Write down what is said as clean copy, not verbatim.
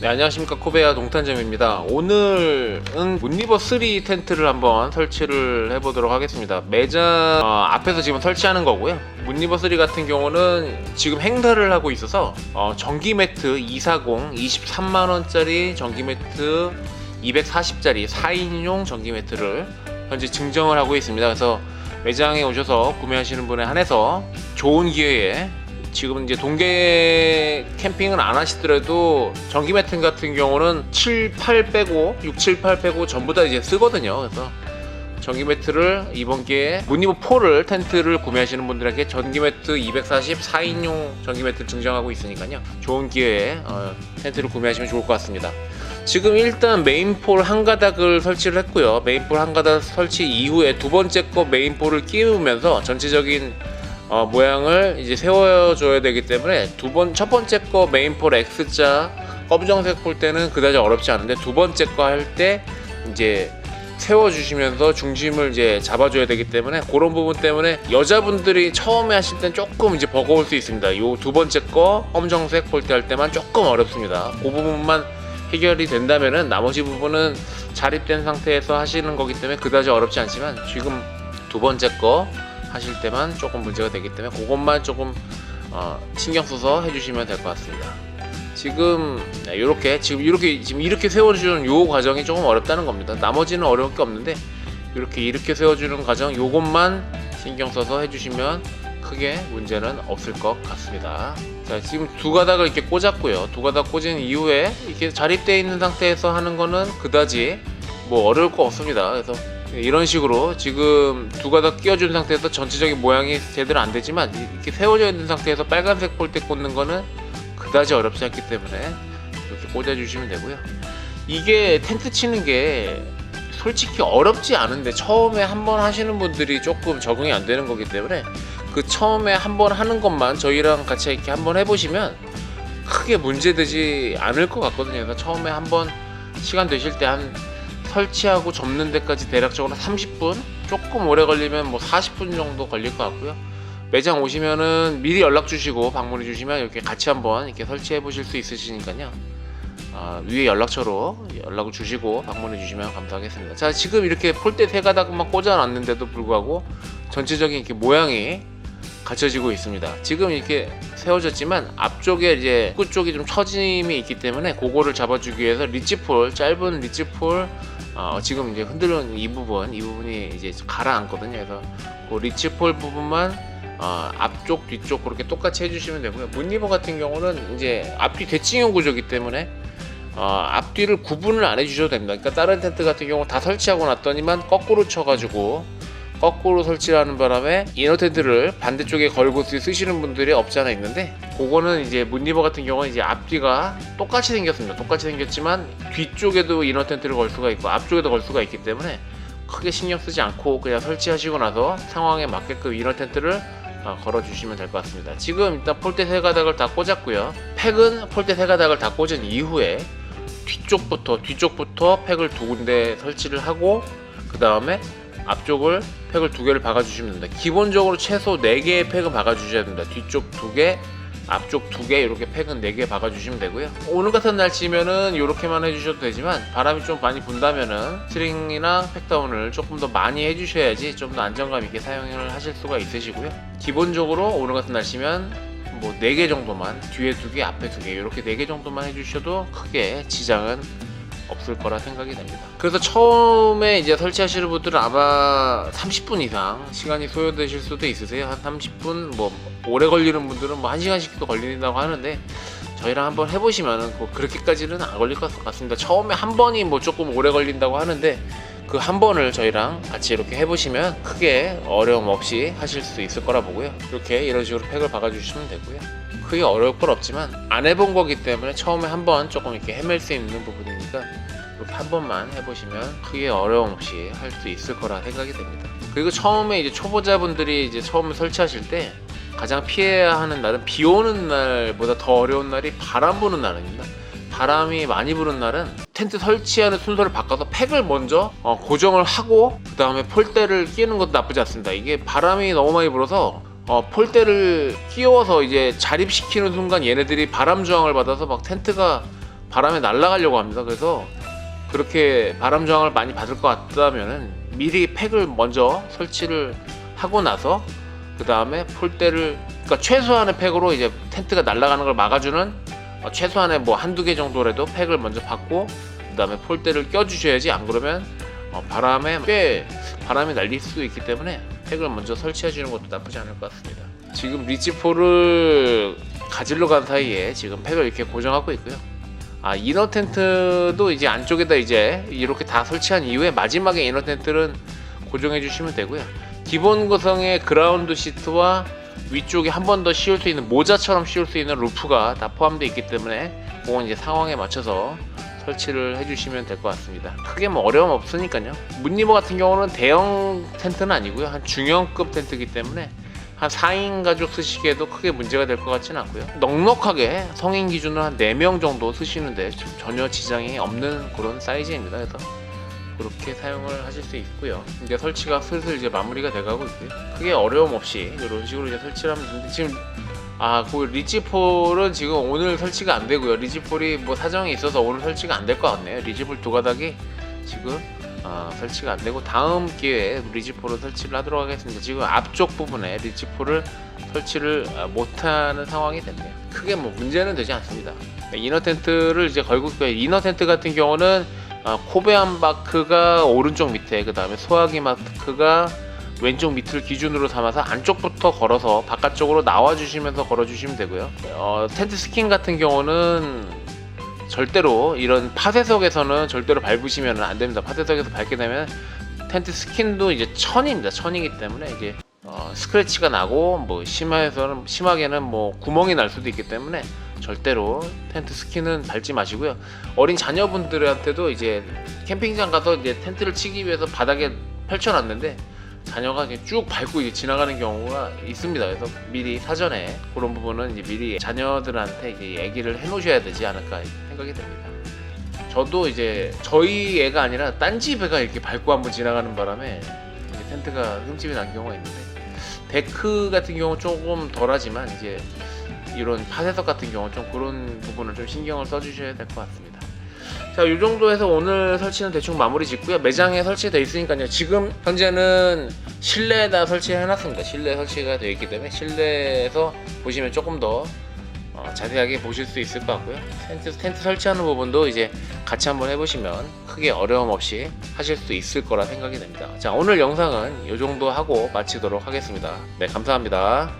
네, 안녕하십니까. 코베아 동탄점입니다. 오늘은 문리버 3 텐트를 한번 설치를 해보도록 하겠습니다. 매장 앞에서 지금 설치하는 거고요. 문리버 3 같은 경우는 지금 행사를 하고 있어서 전기 매트 240 23만원짜리 전기 매트 240짜리 4인용 전기 매트를 현재 증정을 하고 있습니다. 그래서 매장에 오셔서 구매하시는 분에 한해서 좋은 기회에, 지금 이제 동계 캠핑을 안 하시더라도 전기 매트 같은 경우는 7, 8 빼고 6, 7, 8 빼고 전부 다 이제 쓰거든요. 그래서 전기 매트를 이번 기회에 문리버 4를 텐트를 구매하시는 분들에게 전기 매트 240 4인용 전기 매트를 증정하고 있으니까요. 좋은 기회에 텐트를 구매하시면 좋을 것 같습니다. 지금 일단 메인폴 한 가닥을 설치를 했고요. 메인폴 한 가닥 설치 이후에 두 번째 거 메인폴을 끼우면서 전체적인 모양을 이제 세워줘야 되기 때문에 첫 번째 거 메인폴 X자 검정색 볼 때는 그다지 어렵지 않은데, 두 번째 거 할 때 이제 세워주시면서 중심을 이제 잡아줘야 되기 때문에, 그런 부분 때문에 여자분들이 처음에 하실 땐 조금 이제 버거울 수 있습니다. 요 두 번째 거 검정색 볼 때 할 때만 조금 어렵습니다. 그 부분만 해결이 된다면은 나머지 부분은 자립된 상태에서 하시는 거기 때문에 그다지 어렵지 않지만, 지금 두 번째 거 하실 때만 조금 문제가 되기 때문에 그것만 조금 신경 써서 해주시면 될 것 같습니다. 지금 이렇게 세워주는 요 과정이 조금 어렵다는 겁니다. 나머지는 어려울 게 없는데 이렇게 세워주는 과정, 요것만 신경 써서 해주시면 크게 문제는 없을 것 같습니다. 자, 지금 두 가닥을 이렇게 꽂았고요. 두 가닥 꽂은 이후에 이렇게 자립되어 있는 상태에서 하는 거는 그다지 뭐 어려울 거 없습니다. 그래서 이런 식으로 지금 두 가닥 끼워준 상태에서 전체적인 모양이 제대로 안 되지만, 이렇게 세워져 있는 상태에서 빨간색 볼때 꽂는 거는 그다지 어렵지 않기 때문에 이렇게 꽂아주시면 되고요. 이게 텐트 치는 게 솔직히 어렵지 않은데 처음에 한번 하시는 분들이 조금 적응이 안 되는 거기 때문에, 그 처음에 한번 하는 것만 저희랑 같이 이렇게 한번 해보시면 크게 문제되지 않을 것 같거든요. 그래서 처음에 한번 시간 되실 때 설치하고 접는 데까지 대략적으로 30분, 조금 오래 걸리면 뭐 40분 정도 걸릴 것 같고요. 매장 오시면은 미리 연락 주시고 방문해 주시면 이렇게 같이 한번 이렇게 설치해 보실 수 있으시니까요. 위에 연락처로 연락을 주시고 방문해 주시면 감사하겠습니다. 자, 지금 이렇게 폴대 세 가닥만 꽂아 놨는데도 불구하고 전체적인 이렇게 모양이 갖춰지고 있습니다. 지금 이렇게 세워졌지만 앞쪽에 이제 입구 쪽이 좀 처짐이 있기 때문에 그거를 잡아주기 위해서 짧은 리치폴, 지금 이제 흔들는 이 부분이 이제 가라앉거든요. 그래서 그 리치폴 부분만 앞쪽 뒤쪽 그렇게 똑같이 해주시면 되고요. 문리버 같은 경우는 이제 앞뒤 대칭형 구조이기 때문에 앞뒤를 구분을 안 해주셔도 됩니다. 그러니까 다른 텐트 같은 경우 다 설치하고 났더니만 거꾸로 쳐가지고 거꾸로 설치하는 바람에 이너 텐트를 반대쪽에 걸고 쓰시는 분들이 없지 않아 있는데, 그거는 이제 문리버 같은 경우는 이제 앞뒤가 똑같이 생겼습니다. 똑같이 생겼지만 뒤쪽에도 이너 텐트를 걸 수가 있고 앞쪽에도 걸 수가 있기 때문에 크게 신경 쓰지 않고 그냥 설치하시고 나서 상황에 맞게끔 이너 텐트를 걸어주시면 될 것 같습니다. 지금 일단 폴대 세 가닥을 다 꽂았고요. 팩은 폴대 세 가닥을 다 꽂은 이후에 뒤쪽부터 팩을 두 군데 설치를 하고, 그 다음에 앞쪽을 팩을 두 개를 박아주시면 됩니다. 기본적으로 최소 4개의 팩은 박아주셔야 됩니다. 뒤쪽 2개, 앞쪽 2개, 이렇게 팩은 4개 박아주시면 되고요. 오늘 같은 날씨면은 이렇게만 해주셔도 되지만, 바람이 좀 많이 분다면은 스트링이나 팩다운을 조금 더 많이 해주셔야지 좀 더 안정감 있게 사용을 하실 수가 있으시고요. 기본적으로 오늘 같은 날씨면 뭐 4개 정도만, 뒤에 2개, 앞에 2개, 이렇게 4개 정도만 해주셔도 크게 지장은 없을 거라 생각이 됩니다. 그래서 처음에 이제 설치하시는 분들은 아마 30분 이상 시간이 소요되실 수도 있으세요. 한 30분, 뭐 오래 걸리는 분들은 뭐 1시간씩도 걸린다고 하는데, 저희랑 한번 해보시면은 뭐 그렇게까지는 안 걸릴 것 같습니다. 처음에 한 번이 뭐 조금 오래 걸린다고 하는데, 그 한 번을 저희랑 같이 이렇게 해보시면 크게 어려움 없이 하실 수 있을 거라 보고요. 이런 식으로 팩을 박아주시면 되고요. 크게 어려울 건 없지만 안 해본 거기 때문에 처음에 한 번 조금 이렇게 헤맬 수 있는 부분이니까 이렇게 한 번만 해보시면 크게 어려움 없이 할 수 있을 거라 생각이 됩니다. 그리고 처음에 이제 초보자분들이 이제 처음에 설치하실 때 가장 피해야 하는 날은 비 오는 날보다 더 어려운 날이 바람 부는 날입니다. 바람이 많이 부는 날은 텐트 설치하는 순서를 바꿔서 팩을 먼저 고정을 하고 그 다음에 폴대를 끼우는 것도 나쁘지 않습니다. 이게 바람이 너무 많이 불어서 폴대를 끼워서 이제 자립시키는 순간 얘네들이 바람 저항을 받아서 막 텐트가 바람에 날아가려고 합니다. 그래서 그렇게 바람 저항을 많이 받을 것 같다면은 미리 팩을 먼저 설치를 하고 나서 그 다음에 폴대를, 그러니까 최소한의 팩으로 이제 텐트가 날아가는 걸 막아주는 최소한의 뭐 한두 개 정도라도 팩을 먼저 받고 그 다음에 폴대를 껴주셔야지, 안 그러면 바람에 꽤 바람이 날릴 수도 있기 때문에 팩을 먼저 설치해 주는 것도 나쁘지 않을 것 같습니다. 지금 리치포를 가지러 간 사이에 지금 팩을 이렇게 고정하고 있고요. 이너 텐트도 이제 안쪽에다 이제 이렇게 다 설치한 이후에 마지막에 이너 텐트는 고정해 주시면 되고요. 기본 구성의 그라운드 시트와 위쪽에 한 번 더 씌울 수 있는 모자처럼 씌울 수 있는 루프가 다 포함되어 있기 때문에 그건 이제 상황에 맞춰서 설치를 해주시면 될 것 같습니다. 크게 뭐 어려움 없으니까요. 문니버 같은 경우는 대형 텐트는 아니고요, 한 중형급 텐트이기 때문에 한 4인 가족 쓰시기에도 크게 문제가 될 것 같지는 않고요. 넉넉하게 성인 기준으로 한 4명 정도 쓰시는데 전혀 지장이 없는 그런 사이즈입니다. 그래서 그렇게 사용을 하실 수 있고요. 이제 설치가 슬슬 이제 마무리가 돼가고 있고요. 크게 어려움 없이 이런 식으로 이제 설치를 하면 되는데, 지금 그 리치폴은 지금 오늘 설치가 안 되고요. 리치폴이 뭐 사정이 있어서 오늘 설치가 안 될 것 같네요. 리치폴 두 가닥이 지금 설치가 안 되고 다음 기회에 리치폴을 설치를 하도록 하겠습니다. 지금 앞쪽 부분에 리치폴을 설치를 못하는 상황이 됐네요. 크게 뭐 문제는 되지 않습니다. 이너 텐트를 이제 걸고 있고요. 이너 텐트 같은 경우는 코베안 마크가 오른쪽 밑에, 그 다음에 소화기 마크가 왼쪽 밑을 기준으로 삼아서 안쪽부터 걸어서 바깥쪽으로 나와주시면서 걸어주시면 되고요. 텐트 스킨 같은 경우는 절대로 이런 파쇄석에서는 절대로 밟으시면 안 됩니다. 파쇄석에서 밟게 되면 텐트 스킨도 이제 천입니다. 천이기 때문에 이제 스크래치가 나고 뭐 심하게는 뭐 구멍이 날 수도 있기 때문에 절대로 텐트 스킨은 밟지 마시고요. 어린 자녀분들한테도 이제 캠핑장 가서 이제 텐트를 치기 위해서 바닥에 펼쳐놨는데 자녀가 이제 쭉 밟고 이제 지나가는 경우가 있습니다. 그래서 미리 사전에 그런 부분은 이제 미리 자녀들한테 이제 얘기를 해놓으셔야 되지 않을까 생각이 됩니다. 저도 이제 저희 애가 아니라 딴 집 애가 이렇게 밟고 한번 지나가는 바람에 이제 텐트가 흠집이 난 경우가 있는데, 데크 같은 경우는 조금 덜하지만 이제 이런 파쇄석 같은 경우는 좀 그런 부분을 좀 신경을 써주셔야 될 것 같습니다. 자, 이 정도 해서 오늘 설치는 대충 마무리 짓고요. 매장에 설치되어 있으니까요. 지금 현재는 실내에다 설치해놨습니다. 실내 설치가 되어 있기 때문에 실내에서 보시면 조금 더 자세하게 보실 수 있을 것 같고요. 텐트 설치하는 부분도 이제 같이 한번 해보시면 크게 어려움 없이 하실 수 있을 거라 생각이 됩니다. 자, 오늘 영상은 이 정도 하고 마치도록 하겠습니다. 네, 감사합니다.